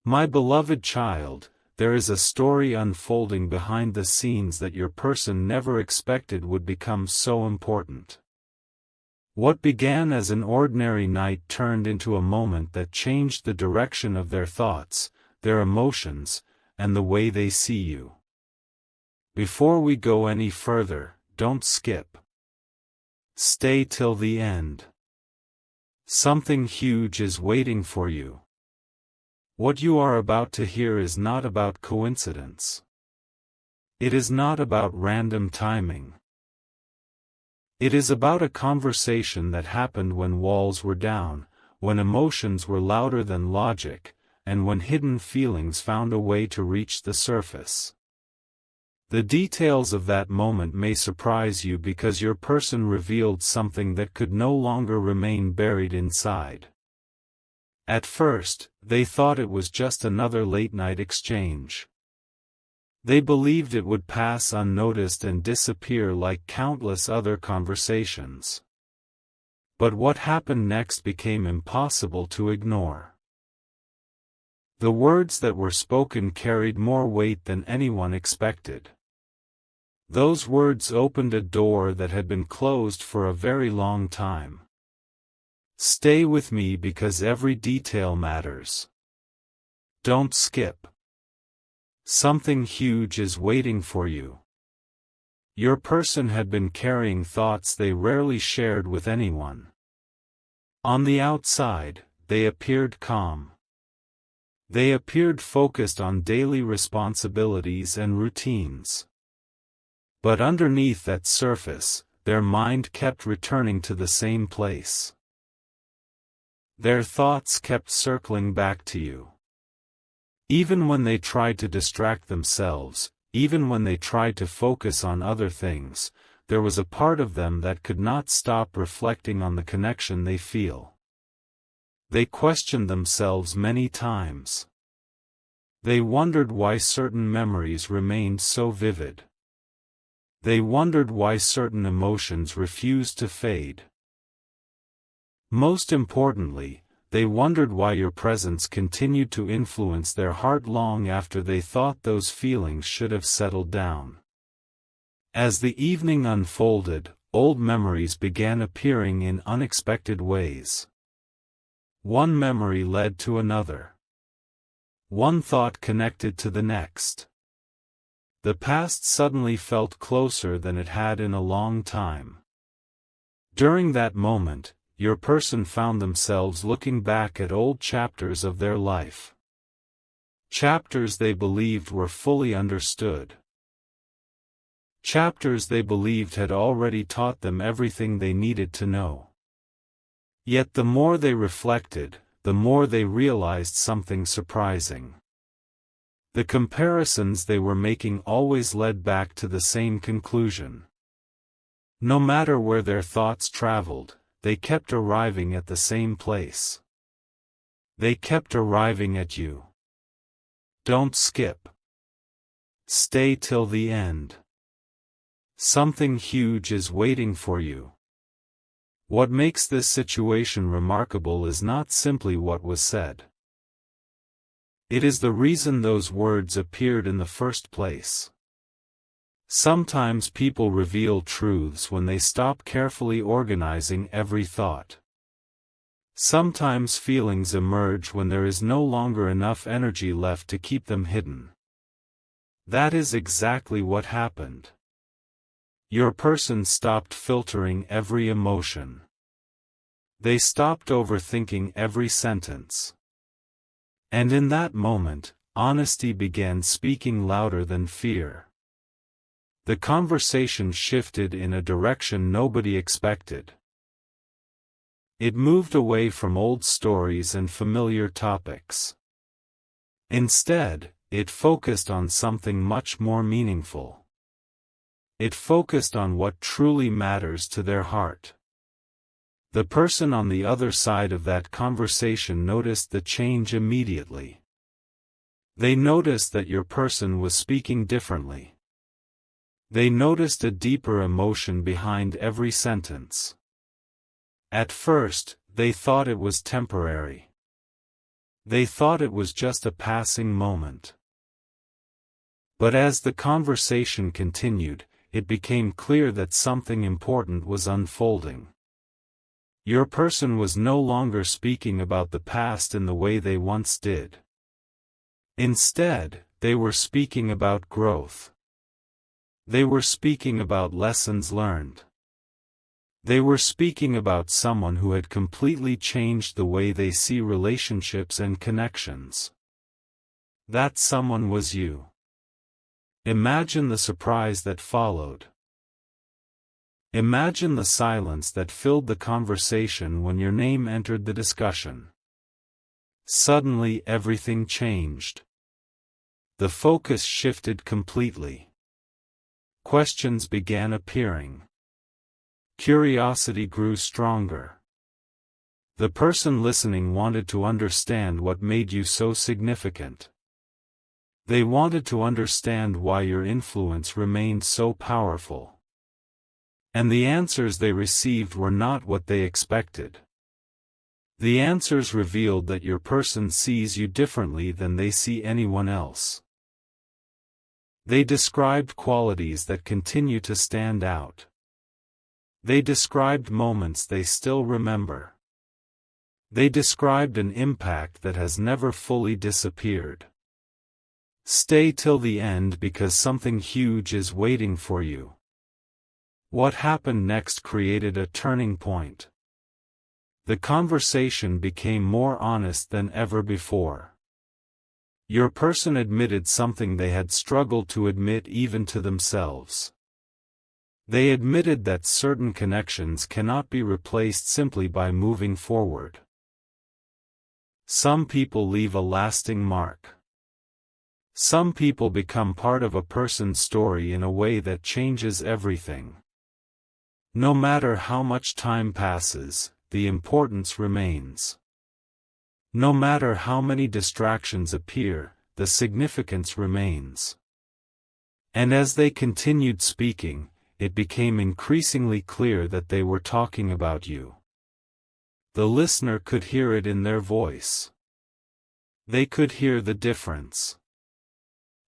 My beloved child, there is a story unfolding behind the scenes that your person never expected would become so important. What began as an ordinary night turned into a moment that changed the direction of their thoughts, their emotions, and the way they see you. Before we go any further, don't skip. Stay till the end. Something huge is waiting for you. What you are about to hear is not about coincidence. It is not about random timing. It is about a conversation that happened when walls were down, when emotions were louder than logic, and when hidden feelings found a way to reach the surface. The details of that moment may surprise you because your person revealed something that could no longer remain buried inside. At first, they thought it was just another late-night exchange. They believed it would pass unnoticed and disappear like countless other conversations. But what happened next became impossible to ignore. The words that were spoken carried more weight than anyone expected. Those words opened a door that had been closed for a very long time. Stay with me because every detail matters. Don't skip. Something huge is waiting for you. Your person had been carrying thoughts they rarely shared with anyone. On the outside, they appeared calm. They appeared focused on daily responsibilities and routines. But underneath that surface, their mind kept returning to the same place. Their thoughts kept circling back to you. Even when they tried to distract themselves, even when they tried to focus on other things, there was a part of them that could not stop reflecting on the connection they feel. They questioned themselves many times. They wondered why certain memories remained so vivid. They wondered why certain emotions refused to fade. Most importantly, they wondered why your presence continued to influence their heart long after they thought those feelings should have settled down. As the evening unfolded, old memories began appearing in unexpected ways. One memory led to another. One thought connected to the next. The past suddenly felt closer than it had in a long time. During that moment, your person found themselves looking back at old chapters of their life. Chapters they believed were fully understood. Chapters they believed had already taught them everything they needed to know. Yet the more they reflected, the more they realized something surprising. The comparisons they were making always led back to the same conclusion. No matter where their thoughts traveled, they kept arriving at the same place. They kept arriving at you. Don't skip. Stay till the end. Something huge is waiting for you. What makes this situation remarkable is not simply what was said. It is the reason those words appeared in the first place. Sometimes people reveal truths when they stop carefully organizing every thought. Sometimes feelings emerge when there is no longer enough energy left to keep them hidden. That is exactly what happened. Your person stopped filtering every emotion. They stopped overthinking every sentence. And in that moment, honesty began speaking louder than fear. The conversation shifted in a direction nobody expected. It moved away from old stories and familiar topics. Instead, it focused on something much more meaningful. It focused on what truly matters to their heart. The person on the other side of that conversation noticed the change immediately. They noticed that your person was speaking differently. They noticed a deeper emotion behind every sentence. At first, they thought it was temporary. They thought it was just a passing moment. But as the conversation continued, it became clear that something important was unfolding. Your person was no longer speaking about the past in the way they once did. Instead, they were speaking about growth. They were speaking about lessons learned. They were speaking about someone who had completely changed the way they see relationships and connections. That someone was you. Imagine the surprise that followed. Imagine the silence that filled the conversation when your name entered the discussion. Suddenly everything changed. The focus shifted completely. Questions began appearing. Curiosity grew stronger. The person listening wanted to understand what made you so significant. They wanted to understand why your influence remained so powerful. And the answers they received were not what they expected. The answers revealed that your person sees you differently than they see anyone else. They described qualities that continue to stand out. They described moments they still remember. They described an impact that has never fully disappeared. Stay till the end because something huge is waiting for you. What happened next created a turning point. The conversation became more honest than ever before. Your person admitted something they had struggled to admit even to themselves. They admitted that certain connections cannot be replaced simply by moving forward. Some people leave a lasting mark. Some people become part of a person's story in a way that changes everything. No matter how much time passes, the importance remains. No matter how many distractions appear, the significance remains. And as they continued speaking, it became increasingly clear that they were talking about you. The listener could hear it in their voice. They could hear the difference.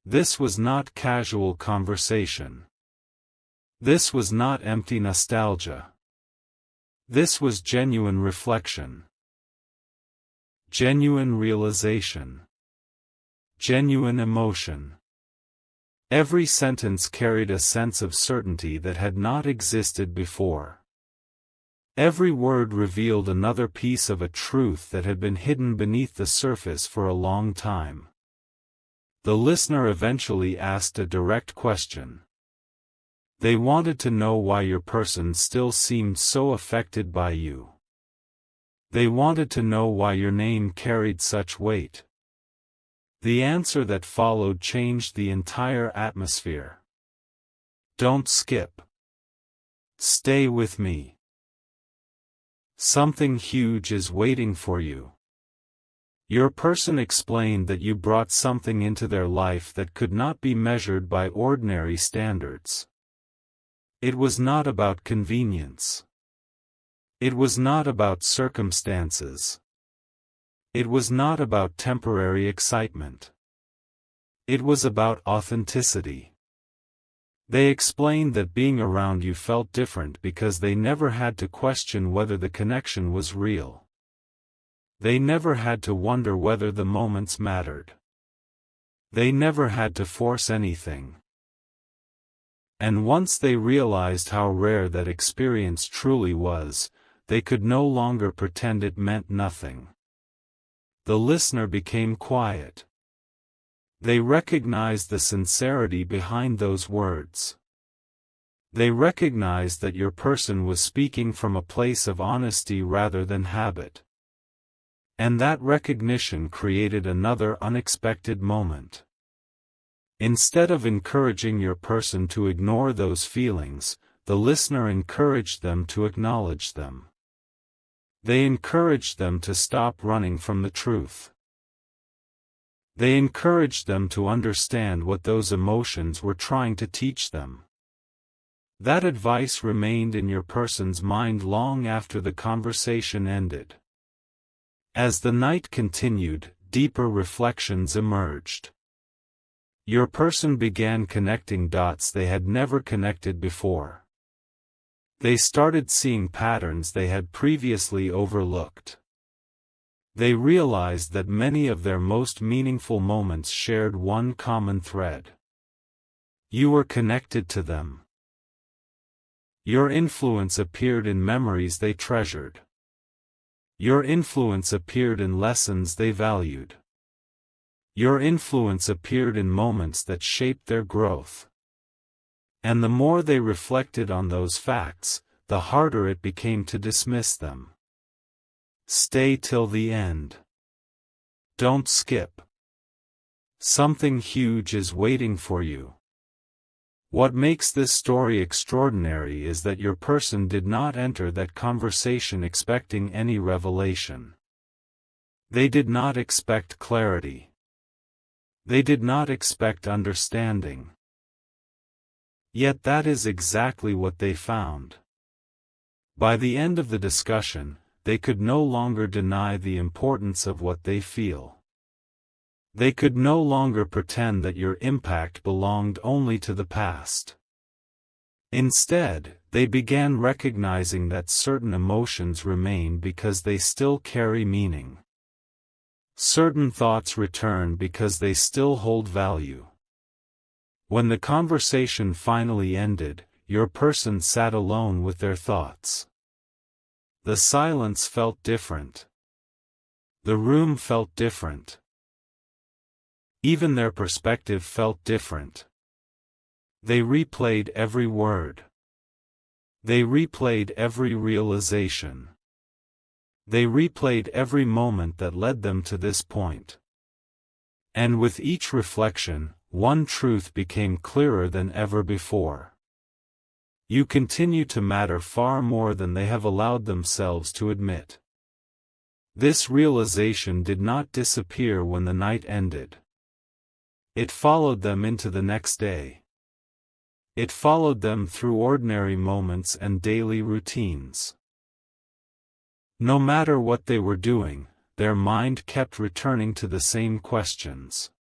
This was not casual conversation. This was not empty nostalgia. This was genuine reflection. Genuine realization. Genuine emotion. Every sentence carried a sense of certainty that had not existed before. Every word revealed another piece of a truth that had been hidden beneath the surface for a long time. The listener eventually asked a direct question. They wanted to know why your person still seemed so affected by you. They wanted to know why your name carried such weight. The answer that followed changed the entire atmosphere. Don't skip. Stay with me. Something huge is waiting for you. Your person explained that you brought something into their life that could not be measured by ordinary standards. It was not about convenience. It was not about circumstances. It was not about temporary excitement. It was about authenticity. They explained that being around you felt different because they never had to question whether the connection was real. They never had to wonder whether the moments mattered. They never had to force anything. And once they realized how rare that experience truly was, they could no longer pretend it meant nothing. The listener became quiet. They recognized the sincerity behind those words. They recognized that your person was speaking from a place of honesty rather than habit. And that recognition created another unexpected moment. Instead of encouraging your person to ignore those feelings, the listener encouraged them to acknowledge them. They encouraged them to stop running from the truth. They encouraged them to understand what those emotions were trying to teach them. That advice remained in your person's mind long after the conversation ended. As the night continued, deeper reflections emerged. Your person began connecting dots they had never connected before. They started seeing patterns they had previously overlooked. They realized that many of their most meaningful moments shared one common thread. You were connected to them. Your influence appeared in memories they treasured. Your influence appeared in lessons they valued. Your influence appeared in moments that shaped their growth. And the more they reflected on those facts, the harder it became to dismiss them. Stay till the end. Don't skip. Something huge is waiting for you. What makes this story extraordinary is that your person did not enter that conversation expecting any revelation. They did not expect clarity. They did not expect understanding. Yet that is exactly what they found. By the end of the discussion, they could no longer deny the importance of what they feel. They could no longer pretend that your impact belonged only to the past. Instead, they began recognizing that certain emotions remain because they still carry meaning. Certain thoughts return because they still hold value. When the conversation finally ended, your person sat alone with their thoughts. The silence felt different. The room felt different. Even their perspective felt different. They replayed every word. They replayed every realization. They replayed every moment that led them to this point. And with each reflection, one truth became clearer than ever before. You continue to matter far more than they have allowed themselves to admit. This realization did not disappear when the night ended. It followed them into the next day. It followed them through ordinary moments and daily routines. No matter what they were doing, their mind kept returning to the same questions.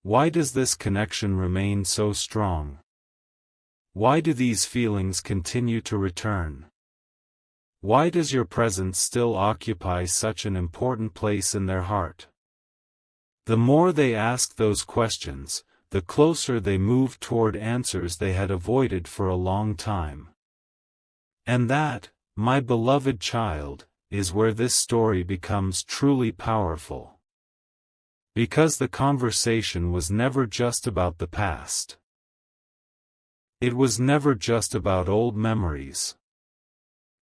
Why does this connection remain so strong? Why do these feelings continue to return? Why does your presence still occupy such an important place in their heart? The more they asked those questions, the closer they moved toward answers they had avoided for a long time. And that, my beloved child, is where this story becomes truly powerful. Because the conversation was never just about the past. It was never just about old memories.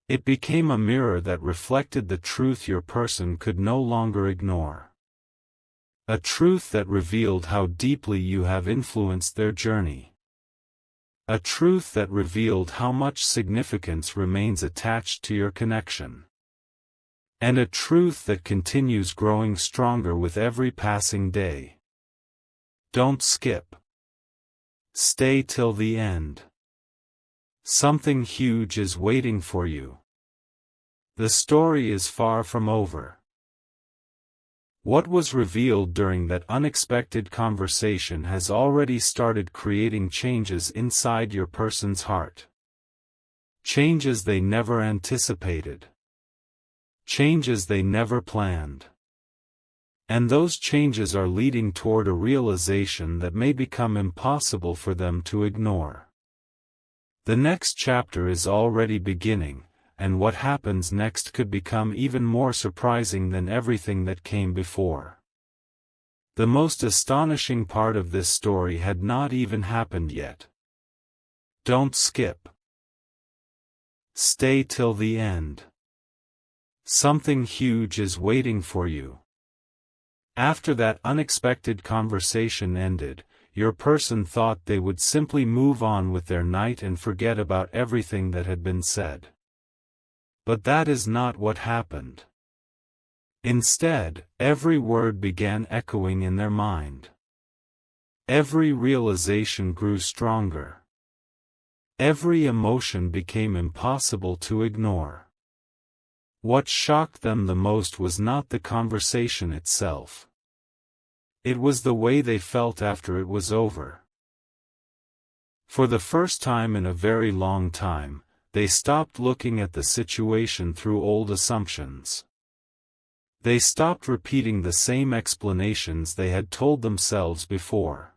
It became a mirror that reflected the truth your person could no longer ignore. A truth that revealed how deeply you have influenced their journey. A truth that revealed how much significance remains attached to your connection. And a truth that continues growing stronger with every passing day. Don't skip. Stay till the end. Something huge is waiting for you. The story is far from over. What was revealed during that unexpected conversation has already started creating changes inside your person's heart. Changes they never anticipated. Changes they never planned. And those changes are leading toward a realization that may become impossible for them to ignore. The next chapter is already beginning, and what happens next could become even more surprising than everything that came before. The most astonishing part of this story had not even happened yet. Don't skip. Stay till the end. Something huge is waiting for you. After that unexpected conversation ended, your person thought they would simply move on with their night and forget about everything that had been said. But that is not what happened. Instead, every word began echoing in their mind. Every realization grew stronger. Every emotion became impossible to ignore. What shocked them the most was not the conversation itself. It was the way they felt after it was over. For the first time in a very long time, they stopped looking at the situation through old assumptions. They stopped repeating the same explanations they had told themselves before.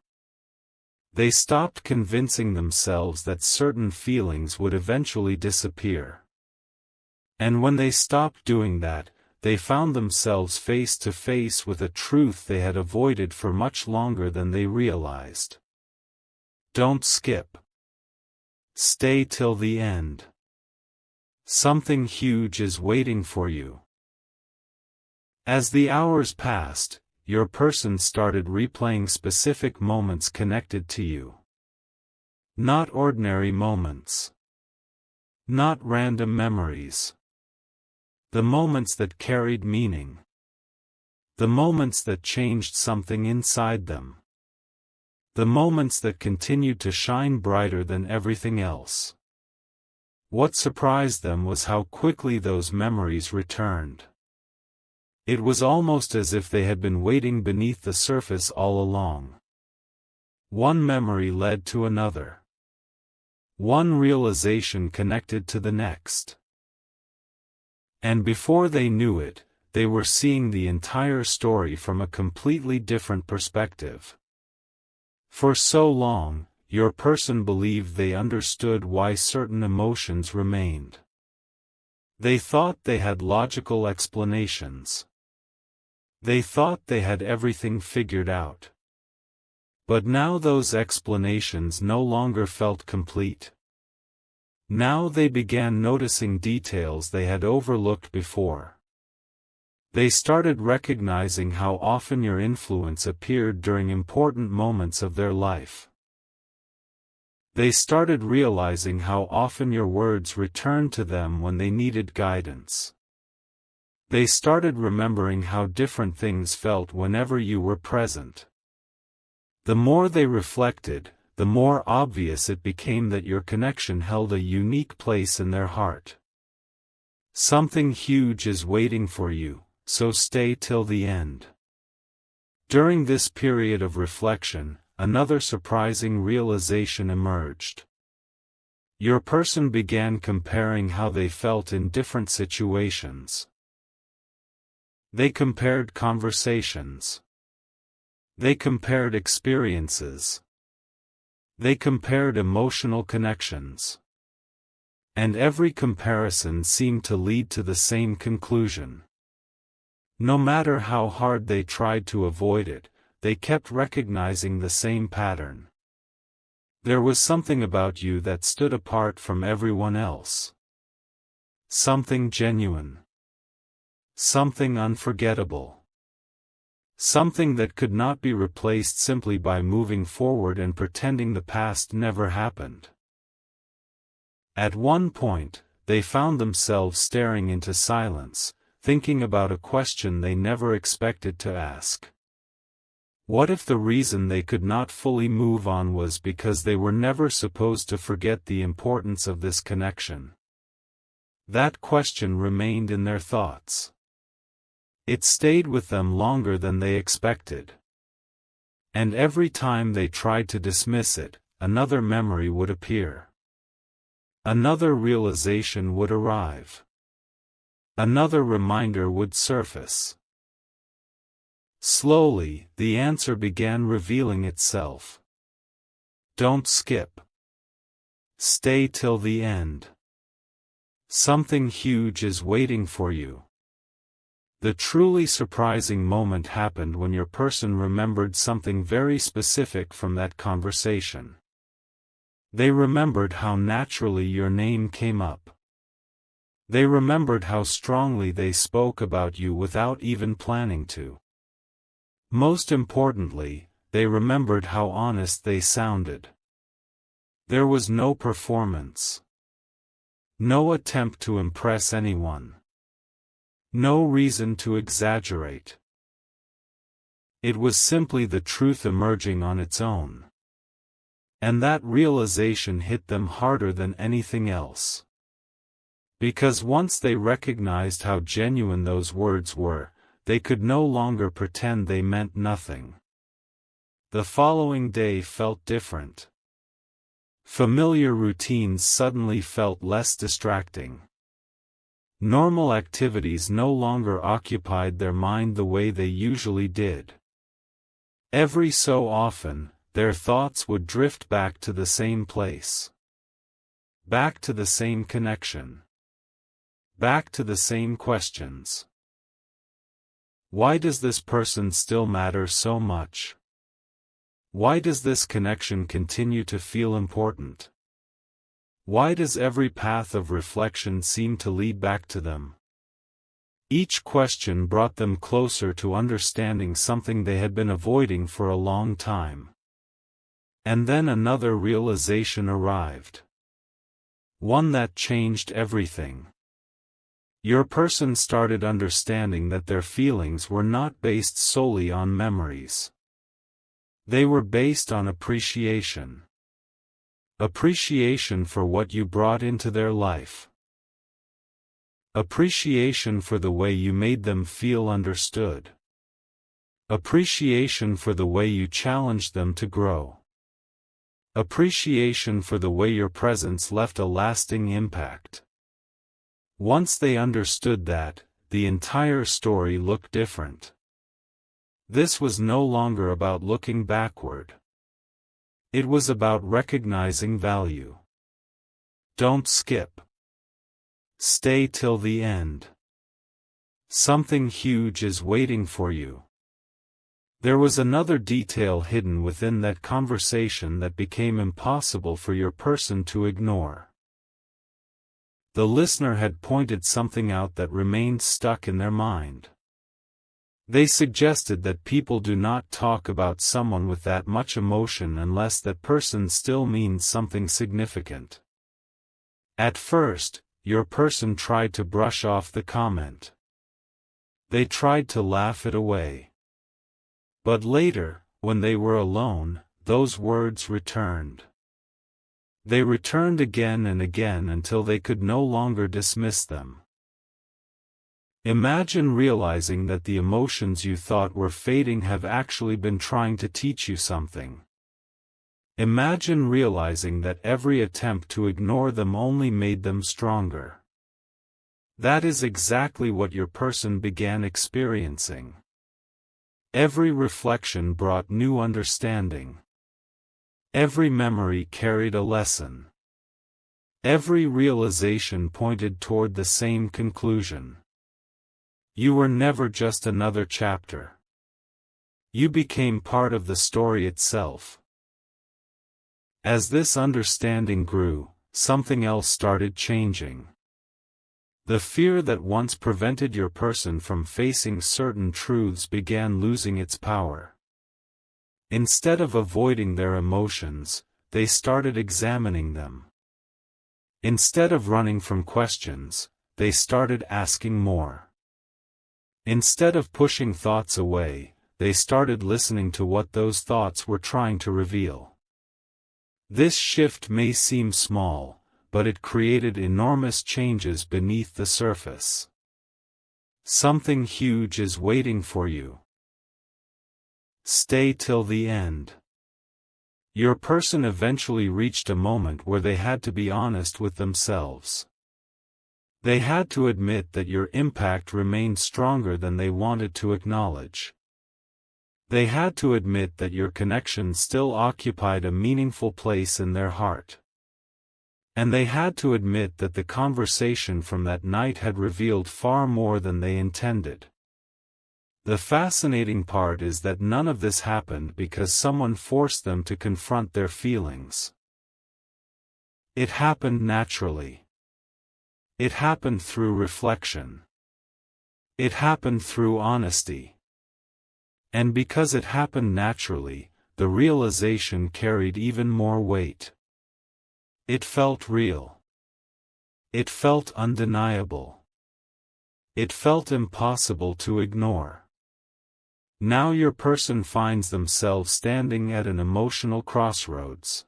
They stopped convincing themselves that certain feelings would eventually disappear. And when they stopped doing that, they found themselves face to face with a truth they had avoided for much longer than they realized. Don't skip. Stay till the end. Something huge is waiting for you. As the hours passed, your person started replaying specific moments connected to you. Not ordinary moments. Not random memories. The moments that carried meaning. The moments that changed something inside them. The moments that continued to shine brighter than everything else. What surprised them was how quickly those memories returned. It was almost as if they had been waiting beneath the surface all along. One memory led to another. One realization connected to the next. And before they knew it, they were seeing the entire story from a completely different perspective. For so long, your person believed they understood why certain emotions remained. They thought they had logical explanations. They thought they had everything figured out. But now those explanations no longer felt complete. Now they began noticing details they had overlooked before. They started recognizing how often your influence appeared during important moments of their life. They started realizing how often your words returned to them when they needed guidance. They started remembering how different things felt whenever you were present. The more they reflected, the more obvious it became that your connection held a unique place in their heart. Something huge is waiting for you, so stay till the end. During this period of reflection, another surprising realization emerged. Your person began comparing how they felt in different situations. They compared conversations. They compared experiences. They compared emotional connections. And every comparison seemed to lead to the same conclusion. No matter how hard they tried to avoid it, they kept recognizing the same pattern. There was something about you that stood apart from everyone else. Something genuine. Something unforgettable. Something that could not be replaced simply by moving forward and pretending the past never happened. At one point, they found themselves staring into silence, thinking about a question they never expected to ask. What if the reason they could not fully move on was because they were never supposed to forget the importance of this connection? That question remained in their thoughts. It stayed with them longer than they expected. And every time they tried to dismiss it, another memory would appear. Another realization would arrive. Another reminder would surface. Slowly, the answer began revealing itself. Don't skip. Stay till the end. Something huge is waiting for you. The truly surprising moment happened when your person remembered something very specific from that conversation. They remembered how naturally your name came up. They remembered how strongly they spoke about you without even planning to. Most importantly, they remembered how honest they sounded. There was no performance. No attempt to impress anyone. No reason to exaggerate. It was simply the truth emerging on its own. And that realization hit them harder than anything else. Because once they recognized how genuine those words were, they could no longer pretend they meant nothing. The following day felt different. Familiar routines suddenly felt less distracting. Normal activities no longer occupied their mind the way they usually did. Every so often, their thoughts would drift back to the same place. Back to the same connection. Back to the same questions. Why does this person still matter so much? Why does this connection continue to feel important? Why does every path of reflection seem to lead back to them? Each question brought them closer to understanding something they had been avoiding for a long time. And then another realization arrived. One that changed everything. Your person started understanding that their feelings were not based solely on memories. They were based on appreciation. Appreciation for what you brought into their life. Appreciation for the way you made them feel understood. Appreciation for the way you challenged them to grow. Appreciation for the way your presence left a lasting impact. Once they understood that, the entire story looked different. This was no longer about looking backward. It was about recognizing value. Don't skip. Stay till the end. Something huge is waiting for you. There was another detail hidden within that conversation that became impossible for your person to ignore. The listener had pointed something out that remained stuck in their mind. They suggested that people do not talk about someone with that much emotion unless that person still means something significant. At first, your person tried to brush off the comment. They tried to laugh it away. But later, when they were alone, those words returned. They returned again and again until they could no longer dismiss them. Imagine realizing that the emotions you thought were fading have actually been trying to teach you something. Imagine realizing that every attempt to ignore them only made them stronger. That is exactly what your person began experiencing. Every reflection brought new understanding. Every memory carried a lesson. Every realization pointed toward the same conclusion. You were never just another chapter. You became part of the story itself. As this understanding grew, something else started changing. The fear that once prevented your person from facing certain truths began losing its power. Instead of avoiding their emotions, they started examining them. Instead of running from questions, they started asking more. Instead of pushing thoughts away, they started listening to what those thoughts were trying to reveal. This shift may seem small, but it created enormous changes beneath the surface. Something huge is waiting for you. Stay till the end. Your person eventually reached a moment where they had to be honest with themselves. They had to admit that your impact remained stronger than they wanted to acknowledge. They had to admit that your connection still occupied a meaningful place in their heart. And they had to admit that the conversation from that night had revealed far more than they intended. The fascinating part is that none of this happened because someone forced them to confront their feelings. It happened naturally. It happened through reflection. It happened through honesty. And because it happened naturally, the realization carried even more weight. It felt real. It felt undeniable. It felt impossible to ignore. Now your person finds themselves standing at an emotional crossroads.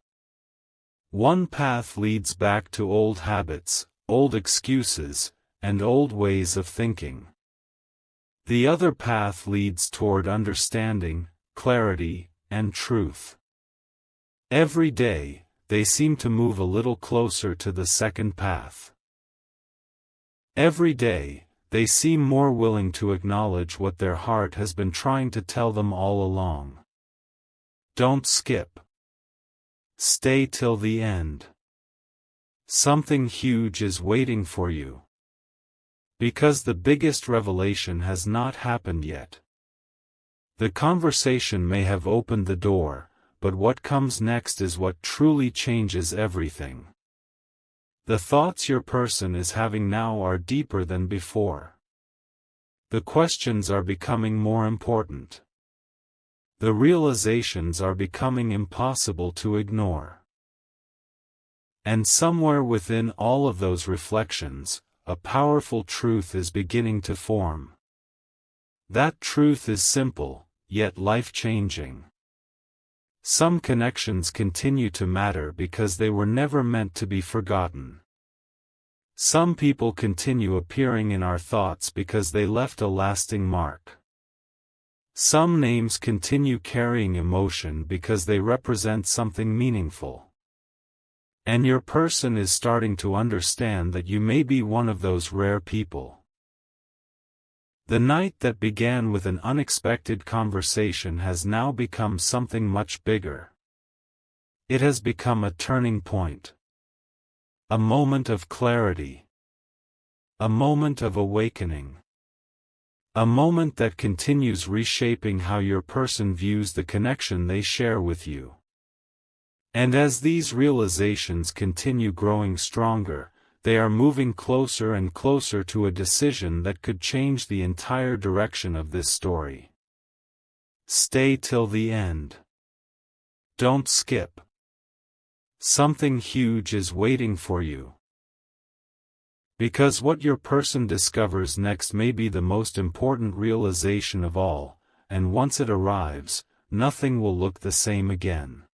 One path leads back to old habits, old excuses, and old ways of thinking. The other path leads toward understanding, clarity, and truth. Every day, they seem to move a little closer to the second path. Every day, they seem more willing to acknowledge what their heart has been trying to tell them all along. Don't skip. Stay till the end. Something huge is waiting for you. Because the biggest revelation has not happened yet. The conversation may have opened the door, but what comes next is what truly changes everything. The thoughts your person is having now are deeper than before. The questions are becoming more important. The realizations are becoming impossible to ignore. And somewhere within all of those reflections, a powerful truth is beginning to form. That truth is simple, yet life-changing. Some connections continue to matter because they were never meant to be forgotten. Some people continue appearing in our thoughts because they left a lasting mark. Some names continue carrying emotion because they represent something meaningful. And your person is starting to understand that you may be one of those rare people. The night that began with an unexpected conversation has now become something much bigger. It has become a turning point. A moment of clarity. A moment of awakening. A moment that continues reshaping how your person views the connection they share with you. And as these realizations continue growing stronger, they are moving closer and closer to a decision that could change the entire direction of this story. Stay till the end. Don't skip. Something huge is waiting for you. Because what your person discovers next may be the most important realization of all, and once it arrives, nothing will look the same again.